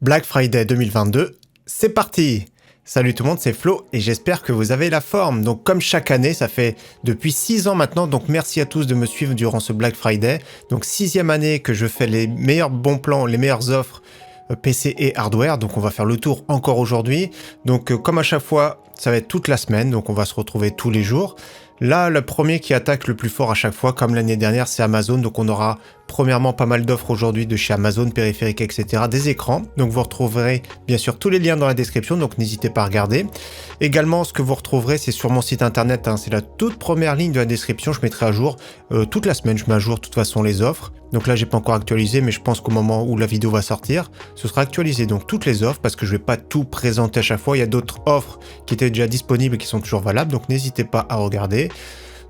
Black Friday 2022, c'est parti! Salut tout le monde, c'est Flo et j'espère que vous avez la forme. Donc comme chaque année, ça fait depuis 6 ans maintenant, donc merci à tous de me suivre durant ce Black Friday. Donc 6e année que je fais les meilleurs bons plans, les meilleures offres PC et hardware, donc on va faire le tour encore aujourd'hui. Donc comme à chaque fois, ça va être toute la semaine, donc on va se retrouver tous les jours. Là, le premier qui attaque le plus fort à chaque fois, comme l'année dernière, c'est Amazon. Donc on aura premièrement pas mal d'offres aujourd'hui de chez Amazon, périphériques, etc. Des écrans. Donc vous retrouverez bien sûr tous les liens dans la description, donc n'hésitez pas à regarder. Également, ce que vous retrouverez, c'est sur mon site internet. C'est la toute première ligne de la description. Je mettrai à jour toute la semaine. Je mets à jour de toute façon les offres. Donc là, j'ai pas encore actualisé, mais je pense qu'au moment où la vidéo va sortir, ce sera actualisé. Donc toutes les offres, parce que je vais pas tout présenter à chaque fois. Il y a d'autres offres qui étaient déjà disponibles et qui sont toujours valables. Donc n'hésitez pas à regarder.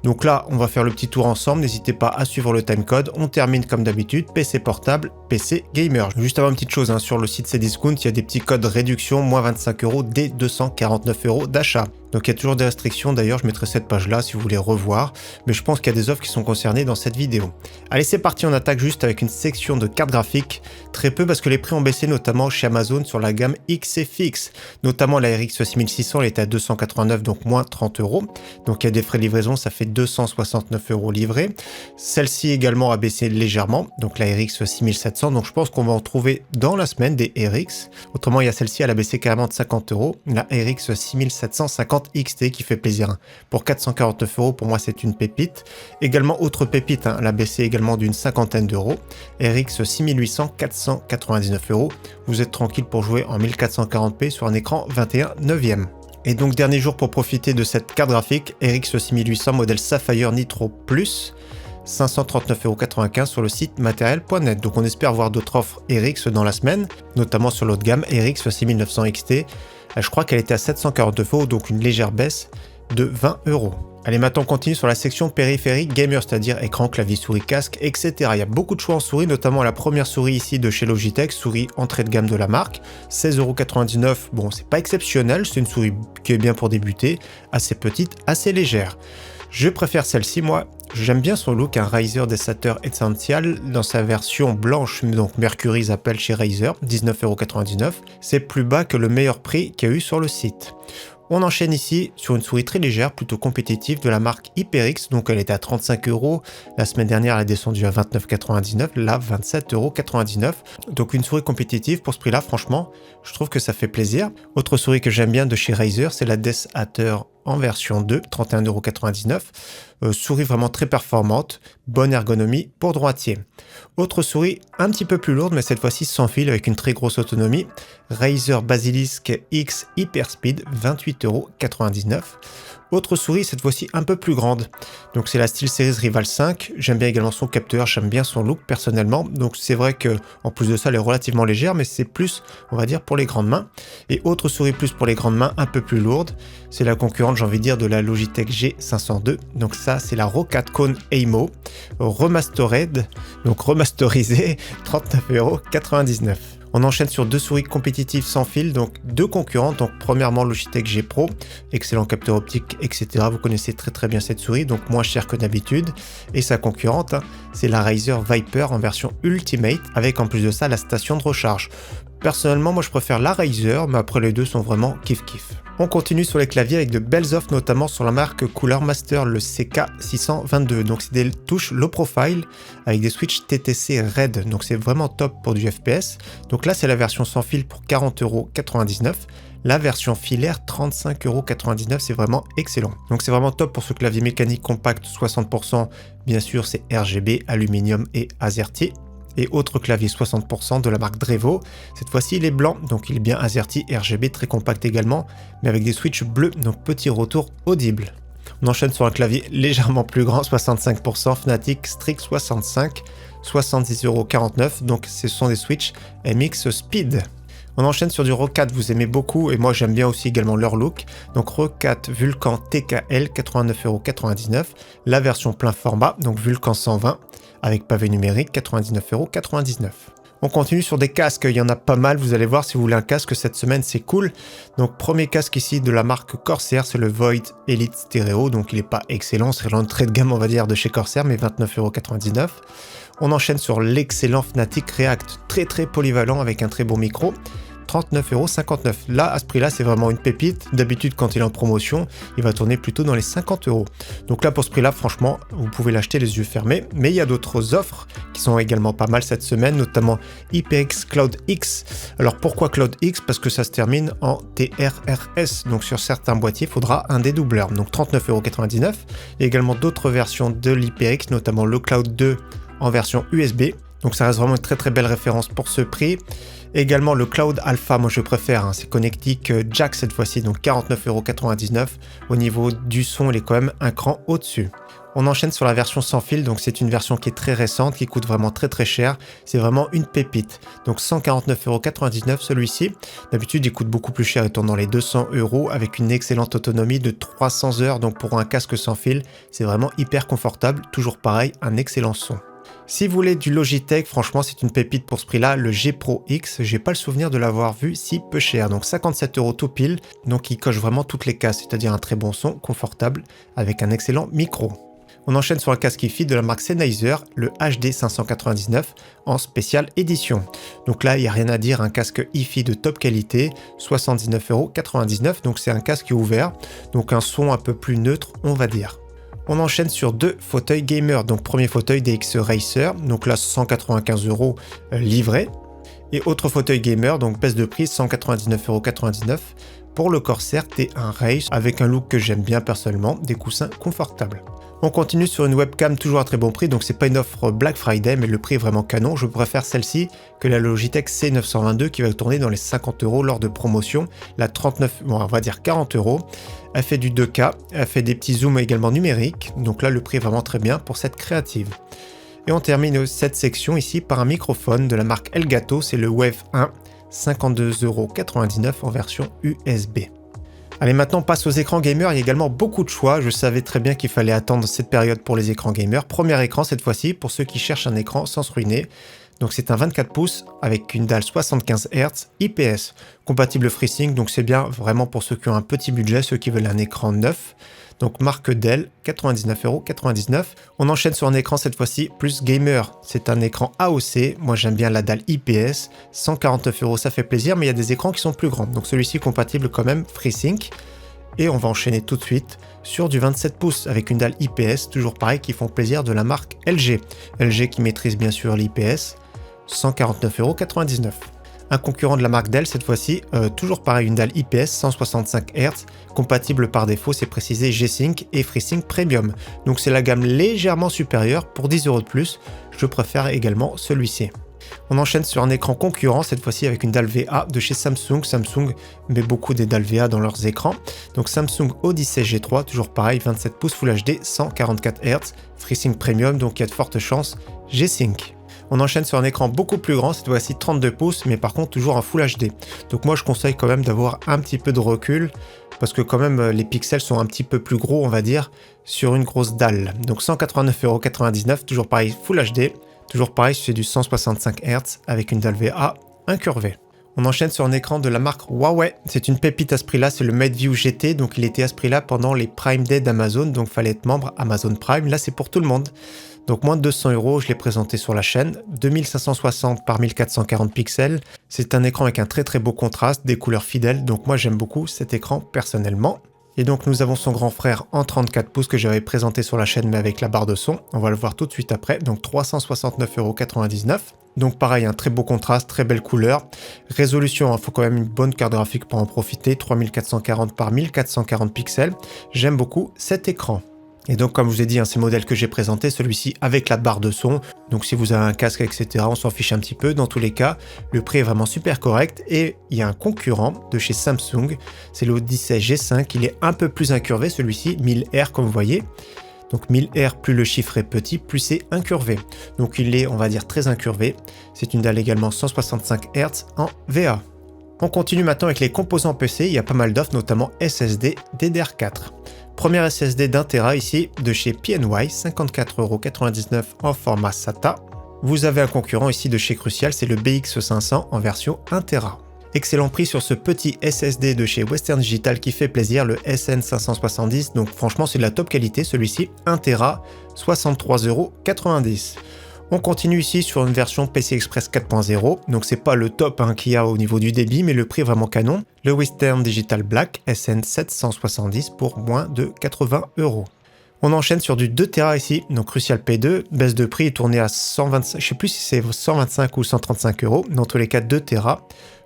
Donc là, on va faire le petit tour ensemble. N'hésitez pas à suivre le timecode. On termine comme d'habitude. PC portable, PC gamer. Juste avant une petite chose, sur le site Cdiscount, il y a des petits codes réduction, moins 25 € dès 249 € d'achat. Donc il y a toujours des restrictions, d'ailleurs je mettrai cette page là si vous voulez revoir, mais je pense qu'il y a des offres qui sont concernées dans cette vidéo. Allez c'est parti, on attaque juste avec une section de cartes graphiques, très peu parce que les prix ont baissé notamment chez Amazon sur la gamme XFX, notamment la RX 6600 elle était à 289 donc moins 30 €, donc il y a des frais de livraison, ça fait 269 € livrés. Celle-ci également a baissé légèrement, donc la RX 6700, donc je pense qu'on va en trouver dans la semaine des RX, autrement il y a celle-ci, elle a baissé carrément de 50 €, la RX 6750 XT qui fait plaisir. Pour 449 €, pour moi c'est une pépite. Également autre pépite, elle a baissé également d'une cinquantaine d'euros. RX 6800, 499 €. Vous êtes tranquille pour jouer en 1440p sur un écran 21/9. Et donc dernier jour pour profiter de cette carte graphique, RX 6800 modèle Sapphire Nitro Plus. 539,95 € sur le site matériel.net. Donc on espère voir d'autres offres RX dans la semaine, notamment sur l'autre gamme RX 6900 XT. Je crois qu'elle était à 749 €, donc une légère baisse de 20 €. Allez, maintenant on continue sur la section périphérique gamer, c'est-à-dire écran, clavier, souris, casque, etc. Il y a beaucoup de choix en souris, notamment la première souris ici de chez Logitech, souris entrée de gamme de la marque, 16,99 €. Bon, c'est pas exceptionnel, c'est une souris qui est bien pour débuter, assez petite, assez légère. Je préfère celle-ci, moi. J'aime bien son look, un Razer Desater Essential dans sa version blanche, donc Mercury ils appellent chez Razer, 19,99 €. C'est plus bas que le meilleur prix qu'il y a eu sur le site. On enchaîne ici sur une souris très légère, plutôt compétitive de la marque HyperX, donc elle était à 35 €. La semaine dernière, elle est descendue à 29,99 €, là 27,99 €. Donc une souris compétitive pour ce prix-là, franchement, je trouve que ça fait plaisir. Autre souris que j'aime bien de chez Razer, c'est la Desater en version 2, 31,99 €. Souris vraiment très performante, bonne ergonomie pour droitier. Autre souris un petit peu plus lourde, mais cette fois-ci sans fil avec une très grosse autonomie. Razer Basilisk X Hyperspeed, 28,99 €. Autre souris, cette fois-ci un peu plus grande. Donc c'est la SteelSeries Rival 5. J'aime bien également son capteur, j'aime bien son look personnellement. Donc c'est vrai que en plus de ça, elle est relativement légère, mais c'est plus, on va dire, pour les grandes mains. Et autre souris plus pour les grandes mains, un peu plus lourde. C'est la concurrente, j'ai envie de dire, de la Logitech G502. Donc ça, c'est la Roccat Cone Aimo Remastered, donc remasterisée, 39,99 €. On enchaîne sur deux souris compétitives sans fil, donc deux concurrentes. Donc premièrement Logitech G Pro, excellent capteur optique, etc. Vous connaissez très bien cette souris, donc moins cher que d'habitude. Et sa concurrente, c'est la Razer Viper en version Ultimate, avec en plus de ça la station de recharge. Personnellement, moi je préfère la Razer, mais après les deux sont vraiment kiff-kiff. On continue sur les claviers avec de belles offres, notamment sur la marque Cooler Master, le CK622. Donc c'est des touches low profile avec des switches TTC RED. Donc c'est vraiment top pour du FPS. Donc là c'est la version sans fil pour 40,99 €. La version filaire 35,99 €, c'est vraiment excellent. Donc c'est vraiment top pour ce clavier mécanique compact 60%. Bien sûr c'est RGB, aluminium et AZERTY. Et autre clavier 60% de la marque Drevo. Cette fois-ci il est blanc, donc il est bien AZERTY, RGB, très compact également, mais avec des switches bleus, donc petit retour audible. On enchaîne sur un clavier légèrement plus grand, 65%, Fnatic Strix 65, 70,49 €, donc ce sont des switches MX Speed. On enchaîne sur du Roccat, vous aimez beaucoup, et moi j'aime bien aussi également leur look. Donc Roccat Vulcan TKL, 89,99 €, la version plein format, donc Vulcan 120, avec pavé numérique, 99,99 €. On continue sur des casques, il y en a pas mal, vous allez voir si vous voulez un casque cette semaine, c'est cool. Donc premier casque ici de la marque Corsair, c'est le Void Elite Stereo, donc il n'est pas excellent, c'est l'entrée de gamme on va dire de chez Corsair, mais 29,99 €. On enchaîne sur l'excellent Fnatic React, très polyvalent avec un très bon micro. 39,59 €. Là, à ce prix-là, c'est vraiment une pépite. D'habitude, quand il est en promotion, il va tourner plutôt dans les 50 €. Donc là, pour ce prix-là, franchement, vous pouvez l'acheter les yeux fermés. Mais il y a d'autres offres qui sont également pas mal cette semaine, notamment IPX Cloud X. Alors pourquoi Cloud X? Parce que ça se termine en TRRS. Donc sur certains boîtiers, il faudra un dédoubleur. Donc 39,99 €. Il y a également d'autres versions de l'IPX, notamment le Cloud 2 en version USB. Donc ça reste vraiment une très belle référence pour ce prix. Également le Cloud Alpha, moi je préfère, c'est connectique jack cette fois-ci, donc 49,99 €. Au niveau du son, il est quand même un cran au-dessus. On enchaîne sur la version sans fil, donc c'est une version qui est très récente, qui coûte vraiment très cher. C'est vraiment une pépite. Donc 149,99 € celui-ci. D'habitude, il coûte beaucoup plus cher, il tourne dans les 200 € avec une excellente autonomie de 300 heures. Donc pour un casque sans fil, c'est vraiment hyper confortable. Toujours pareil, un excellent son. Si vous voulez du Logitech, franchement c'est une pépite pour ce prix-là, le G Pro X, j'ai pas le souvenir de l'avoir vu si peu cher, donc 57 € tout pile, donc il coche vraiment toutes les cases, c'est-à-dire un très bon son, confortable, avec un excellent micro. On enchaîne sur un casque hi-fi de la marque Sennheiser, le HD 599 en spéciale édition. Donc là, il n'y a rien à dire, un casque hi-fi de top qualité, 79,99 €, donc c'est un casque ouvert, donc un son un peu plus neutre, on va dire. On enchaîne sur deux fauteuils gamer, donc premier fauteuil DX Racer, donc là 195 € livré, et autre fauteuil gamer, donc baisse de prix 199,99 € pour le Corsair T1 Race, avec un look que j'aime bien personnellement, des coussins confortables. On continue sur une webcam toujours à très bon prix, donc c'est pas une offre Black Friday, mais le prix est vraiment canon. Je préfère celle-ci que la Logitech C922 qui va tourner dans les 50 € lors de promotion. La 39, bon, on va dire 40 €. Elle fait du 2K, elle fait des petits zooms également numériques, donc là le prix est vraiment très bien pour cette créative. Et on termine cette section ici par un microphone de la marque Elgato, c'est le Wave 1, 52,99 € en version USB. Allez, maintenant on passe aux écrans gamers, il y a également beaucoup de choix, je savais très bien qu'il fallait attendre cette période pour les écrans gamers. Premier écran cette fois-ci, pour ceux qui cherchent un écran sans se ruiner. Donc c'est un 24 pouces avec une dalle 75 Hz IPS, compatible FreeSync, donc c'est bien vraiment pour ceux qui ont un petit budget, ceux qui veulent un écran neuf. Donc marque Dell, 99,99 €. On enchaîne sur un écran cette fois-ci plus gamer. C'est un écran AOC, moi j'aime bien la dalle IPS, 149 €, ça fait plaisir, mais il y a des écrans qui sont plus grands. Donc celui-ci compatible quand même FreeSync. Et on va enchaîner tout de suite sur du 27 pouces avec une dalle IPS, toujours pareil, qui font plaisir, de la marque LG. LG qui maîtrise bien sûr l'IPS, 149,99 €. Un concurrent de la marque Dell cette fois-ci, toujours pareil, une dalle IPS 165 Hz, compatible par défaut, c'est précisé G-Sync et FreeSync Premium. Donc c'est la gamme légèrement supérieure, pour 10 € de plus, je préfère également celui-ci. On enchaîne sur un écran concurrent, cette fois-ci avec une dalle VA de chez Samsung. Samsung met beaucoup des dalles VA dans leurs écrans. Donc Samsung Odyssey G3, toujours pareil, 27 pouces Full HD, 144 Hz, FreeSync Premium, donc il y a de fortes chances G-Sync. On enchaîne sur un écran beaucoup plus grand, cette fois-ci 32 pouces, mais par contre toujours en Full HD. Donc moi je conseille quand même d'avoir un petit peu de recul, parce que quand même les pixels sont un petit peu plus gros, on va dire, sur une grosse dalle. Donc 189,99 €, toujours pareil Full HD, toujours pareil c'est du 165 Hz avec une dalle VA incurvée. On enchaîne sur un écran de la marque Huawei, c'est une pépite à ce prix-là, c'est le MateView GT, donc il était à ce prix-là pendant les Prime Day d'Amazon, donc fallait être membre Amazon Prime, là c'est pour tout le monde. Donc moins de 200 €, je l'ai présenté sur la chaîne, 2560 par 1440 pixels, c'est un écran avec un très beau contraste, des couleurs fidèles, donc moi j'aime beaucoup cet écran personnellement. Et donc nous avons son grand frère en 34 pouces que j'avais présenté sur la chaîne mais avec la barre de son, on va le voir tout de suite après, donc 369,99 €. Donc pareil, un très beau contraste, très belle couleur. Résolution, il faut quand même une bonne carte graphique pour en profiter, 3440 par 1440 pixels. J'aime beaucoup cet écran. Et donc comme je vous ai dit, c'est le modèle que j'ai présenté, celui-ci avec la barre de son. Donc si vous avez un casque, etc., on s'en fiche un petit peu. Dans tous les cas, le prix est vraiment super correct. Et il y a un concurrent de chez Samsung, c'est l'Odyssey G5. Il est un peu plus incurvé, celui-ci, 1000 R comme vous voyez. Donc 1000 R, plus le chiffre est petit, plus c'est incurvé. Donc il est, on va dire, très incurvé. C'est une dalle également 165 Hz en VA. On continue maintenant avec les composants PC. Il y a pas mal d'offres, notamment SSD DDR4. Premier SSD d'1 Tera ici, de chez PNY, 54,99 € en format SATA. Vous avez un concurrent ici de chez Crucial, c'est le BX500 en version 1TB. Excellent prix sur ce petit SSD de chez Western Digital qui fait plaisir, le SN570, donc franchement c'est de la top qualité celui-ci, 1TB, 63,90 €. On continue ici sur une version PC Express 4.0, donc c'est pas le top qu'il y a au niveau du débit, mais le prix est vraiment canon, le Western Digital Black SN770 pour moins de 80 €. On enchaîne sur du 2TB ici, donc Crucial P2, baisse de prix tournée à 125, je sais plus si c'est 125 ou 135 €, dans tous les cas 2TB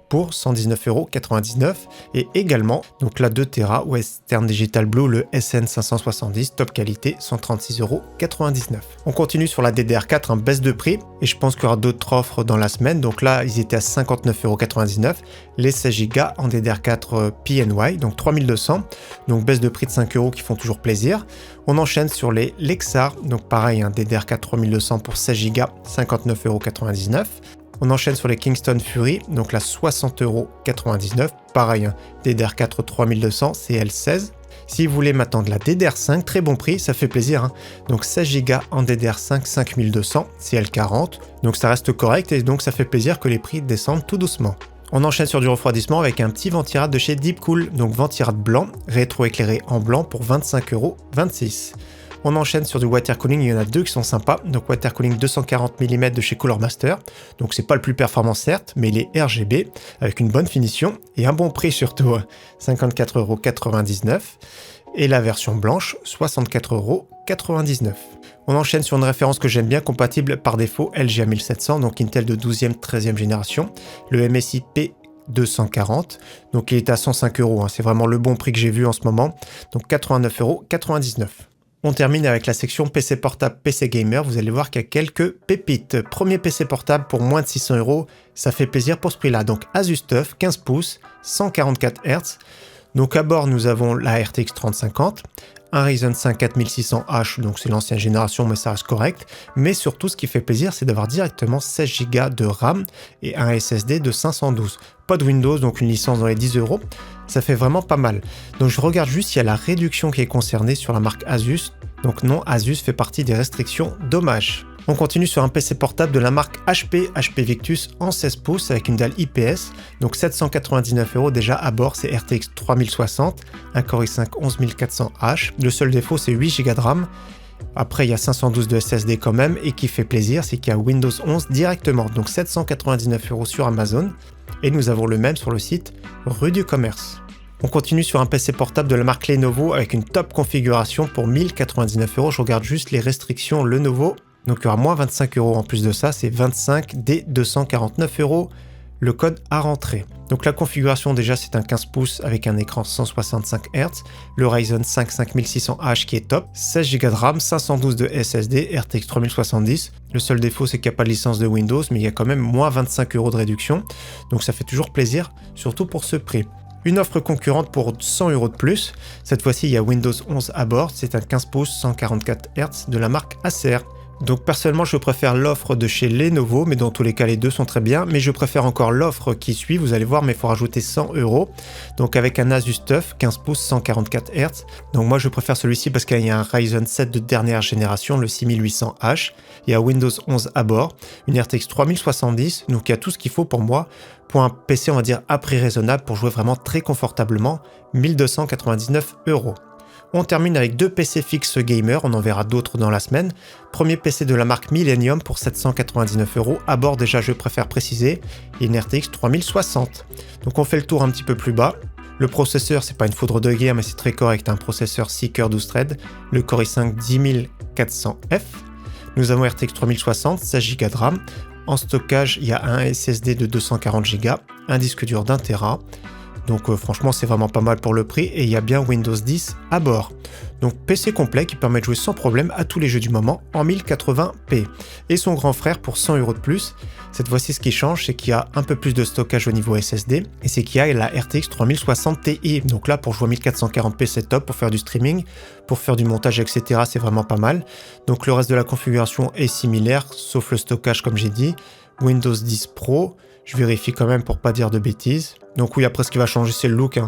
pour 119,99 € et également donc la 2TB Western Digital Blue, le SN570 top qualité, 136,99 €. On continue sur la DDR4, baisse de prix et je pense qu'il y aura d'autres offres dans la semaine, donc là ils étaient à 59,99 €, les 16 Go en DDR4 PNY, donc 3200, donc baisse de prix de 5 € qui font toujours plaisir. On enchaîne sur les Lexar, donc pareil, DDR4 3200 pour 16 Go, 59,99 €. On enchaîne sur les Kingston Fury, donc là 60,99 €, pareil, DDR4 3200 CL16. Si vous voulez maintenant de la DDR5, très bon prix, ça fait plaisir, donc 16 Go en DDR5 5200 CL40, donc ça reste correct et donc ça fait plaisir que les prix descendent tout doucement. On enchaîne sur du refroidissement avec un petit ventirad de chez Deepcool, donc ventirad blanc, rétro-éclairé en blanc pour 25,26 €. On enchaîne sur du water cooling, il y en a deux qui sont sympas, donc water cooling 240 mm de chez Cooler Master, donc c'est pas le plus performant certes, mais il est RGB, avec une bonne finition, et un bon prix surtout, 54,99 €, et la version blanche, 64,99 €. On enchaîne sur une référence que j'aime bien, compatible par défaut LGA 1700, donc Intel de 12e, 13e génération, le MSI P240, donc il est à 105 €, c'est vraiment le bon prix que j'ai vu en ce moment, donc 89,99 €. On termine avec la section PC portable, PC gamer, vous allez voir qu'il y a quelques pépites. Premier PC portable pour moins de 600 €, ça fait plaisir pour ce prix-là. Donc Asus TUF, 15 pouces, 144 Hz. Donc à bord, nous avons la RTX 3050, un Ryzen 5 4600H, donc c'est l'ancienne génération, mais ça reste correct. Mais surtout, ce qui fait plaisir, c'est d'avoir directement 16 Go de RAM et un SSD de 512. Pas de Windows, donc une licence dans les 10 €. Ça fait vraiment pas mal. Donc je regarde juste s'il y a la réduction qui est concernée sur la marque Asus. Donc non, Asus fait partie des restrictions, dommage. On continue sur un PC portable de la marque HP Victus en 16 pouces avec une dalle IPS, donc 799 € déjà à bord, c'est RTX 3060, un Core i5 11400H. Le seul défaut c'est 8 Go de RAM. Après il y a 512 de SSD quand même, et qui fait plaisir, c'est qu'il y a Windows 11 directement, donc 799 € sur Amazon, et nous avons le même sur le site Rue du Commerce. On continue sur un PC portable de la marque Lenovo avec une top configuration pour 1099 €. Je regarde juste les restrictions Lenovo. Donc il y aura moins 25 € en plus de ça, c'est 25 D 249 € le code à rentrer. Donc la configuration déjà c'est un 15 pouces avec un écran 165 Hz, le Ryzen 5 5600H qui est top, 16 Go de RAM, 512 de SSD, RTX 3070. Le seul défaut c'est qu'il n'y a pas de licence de Windows, mais il y a quand même moins 25 € de réduction, donc ça fait toujours plaisir, surtout pour ce prix. Une offre concurrente pour 100 € de plus, cette fois-ci il y a Windows 11 à bord, c'est un 15 pouces 144 Hz de la marque Acer. Donc personnellement je préfère l'offre de chez Lenovo, mais dans tous les cas les deux sont très bien, mais je préfère encore l'offre qui suit, vous allez voir, mais il faut rajouter 100 €, donc avec un Asus TUF 15 pouces 144 Hz, donc moi je préfère celui-ci parce qu'il y a un Ryzen 7 de dernière génération, le 6800H, il y a Windows 11 à bord, une RTX 3070, donc il y a tout ce qu'il faut pour moi, pour un PC on va dire à prix raisonnable pour jouer vraiment très confortablement, 1299 €. On termine avec deux PC fixes gamer, on en verra d'autres dans la semaine. Premier PC de la marque Millennium pour 799 €. À bord déjà je préfère préciser, il y a une RTX 3060. Donc on fait le tour un petit peu plus bas. Le processeur c'est pas une foudre de guerre mais c'est très correct, un processeur Seeker 12 threads. Le Core i5 10400F. Nous avons RTX 3060, 16 Go de RAM. En stockage il y a un SSD de 240 Go, un disque dur d'1 TB. Donc franchement c'est vraiment pas mal pour le prix, et il y a bien Windows 10 à bord. Donc PC complet qui permet de jouer sans problème à tous les jeux du moment en 1080p. Et son grand frère pour 100 € de plus. Cette fois-ci ce qui change c'est qu'il y a un peu plus de stockage au niveau SSD, et c'est qu'il y a la RTX 3060 Ti. Donc là pour jouer 1440p c'est top, pour faire du streaming, pour faire du montage etc. c'est vraiment pas mal. Donc le reste de la configuration est similaire, sauf le stockage comme j'ai dit. Windows 10 Pro, je vérifie quand même pour pas dire de bêtises. Donc oui, après ce qui va changer c'est le look,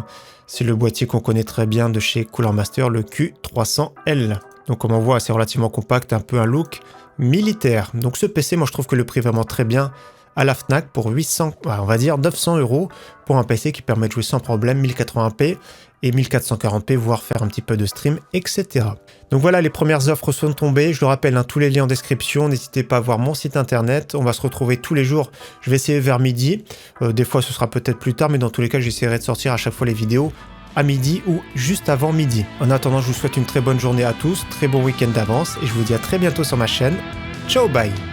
c'est le boîtier qu'on connaît très bien de chez Cooler Master, le Q300L. Donc comme on voit c'est relativement compact, un peu un look militaire. Donc ce PC, moi je trouve que le prix est vraiment très bien à la Fnac pour 800, on va dire 900 € pour un PC qui permet de jouer sans problème 1080p et 1440p, voire faire un petit peu de stream, etc. Donc voilà, les premières offres sont tombées. Je le rappelle, tous les liens en description. N'hésitez pas à voir mon site internet. On va se retrouver tous les jours. Je vais essayer vers midi. Des fois, ce sera peut-être plus tard, mais dans tous les cas, j'essaierai de sortir à chaque fois les vidéos à midi ou juste avant midi. En attendant, je vous souhaite une très bonne journée à tous, très bon week-end d'avance et je vous dis à très bientôt sur ma chaîne. Ciao, bye!